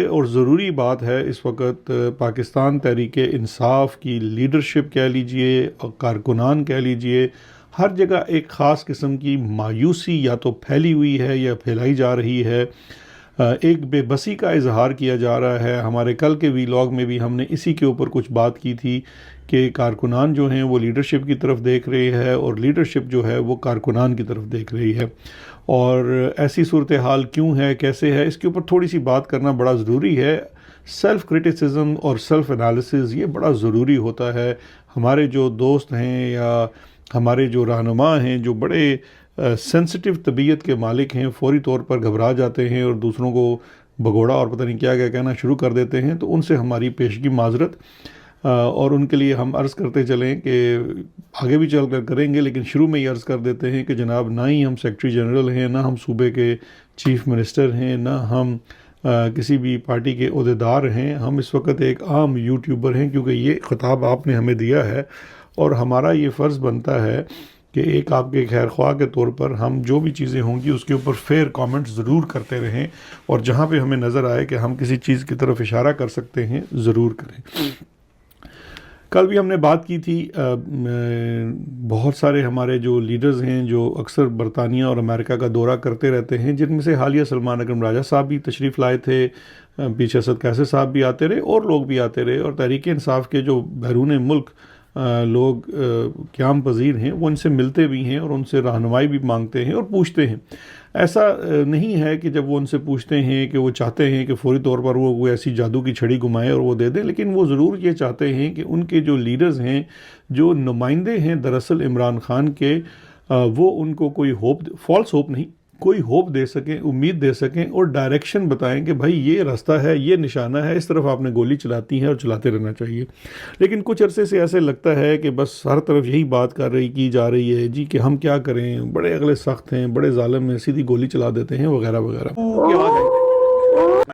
اور ضروری بات ہے اس وقت پاکستان تحریک انصاف کی لیڈرشپ کہہ لیجئے، کارکنان کہہ لیجئے، ہر جگہ ایک خاص قسم کی مایوسی یا تو پھیلی ہوئی ہے یا پھیلائی جا رہی ہے، ایک بے بسی کا اظہار کیا جا رہا ہے۔ ہمارے کل کے ویلاگ میں بھی ہم نے اسی کے اوپر کچھ بات کی تھی کہ کارکنان جو ہیں وہ لیڈرشپ کی طرف دیکھ رہے ہیں اور لیڈرشپ جو ہے وہ کارکنان کی طرف دیکھ رہی ہے، اور ایسی صورتحال کیوں ہے، کیسے ہے، اس کے اوپر تھوڑی سی بات کرنا بڑا ضروری ہے۔ سیلف کرٹیسزم اور سیلف انالیسز یہ بڑا ضروری ہوتا ہے۔ ہمارے جو دوست ہیں یا ہمارے جو رہنما ہیں جو بڑے سینسٹیو طبیعت کے مالک ہیں، فوری طور پر گھبرا جاتے ہیں اور دوسروں کو بگوڑا اور پتہ نہیں کیا کیا کہنا شروع کر دیتے ہیں، تو ان سے ہماری پیشگی معذرت، اور ان کے لیے ہم عرض کرتے چلیں کہ آگے بھی چل کر کریں گے، لیکن شروع میں ہی عرض کر دیتے ہیں کہ جناب نہ ہی ہم سیکرٹری جنرل ہیں، نہ ہم صوبے کے چیف منسٹر ہیں، نہ ہم کسی بھی پارٹی کے عہدیدار ہیں، ہم اس وقت ایک عام یوٹیوبر ہیں، کیونکہ یہ خطاب آپ نے ہمیں دیا ہے اور ہمارا یہ فرض بنتا ہے کہ ایک آپ کے خیر خواہ کے طور پر ہم جو بھی چیزیں ہوں گی اس کے اوپر فیئر کامنٹ ضرور کرتے رہیں، اور جہاں پہ ہمیں نظر آئے کہ ہم کسی چیز کی طرف اشارہ کر سکتے ہیں ضرور کریں۔ کل بھی ہم نے بات کی تھی، بہت سارے ہمارے جو لیڈرز ہیں جو اکثر برطانیہ اور امریکہ کا دورہ کرتے رہتے ہیں، جن میں سے حالیہ سلمان اکرم راجہ صاحب بھی تشریف لائے تھے، پیچھے اسد کیسر صاحب بھی آتے رہے اور لوگ بھی آتے رہے، اور تحریک انصاف کے جو بیرون ملک لوگ قیام پذیر ہیں وہ ان سے ملتے بھی ہیں اور ان سے رہنمائی بھی مانگتے ہیں اور پوچھتے ہیں۔ ایسا نہیں ہے کہ جب وہ ان سے پوچھتے ہیں کہ وہ چاہتے ہیں کہ فوری طور پر وہ کوئی ایسی جادو کی چھڑی گھمائے اور وہ دے دیں، لیکن وہ ضرور یہ چاہتے ہیں کہ ان کے جو لیڈرز ہیں، جو نمائندے ہیں دراصل عمران خان کے، وہ ان کو کوئی ہوپ، فالس ہوپ نہیں، کوئی ہوپ دے سکیں، امید دے سکیں اور ڈائریکشن بتائیں کہ بھائی یہ راستہ ہے، یہ نشانہ ہے، اس طرف آپ نے گولی چلاتی ہے اور چلاتے رہنا چاہیے۔ لیکن کچھ عرصے سے ایسے لگتا ہے کہ بس ہر طرف یہی بات کی جا رہی ہے جی کہ ہم کیا کریں، بڑے اگلے سخت ہیں، بڑے ظالم ہیں، سیدھی گولی چلا دیتے ہیں وغیرہ وغیرہ۔ کیا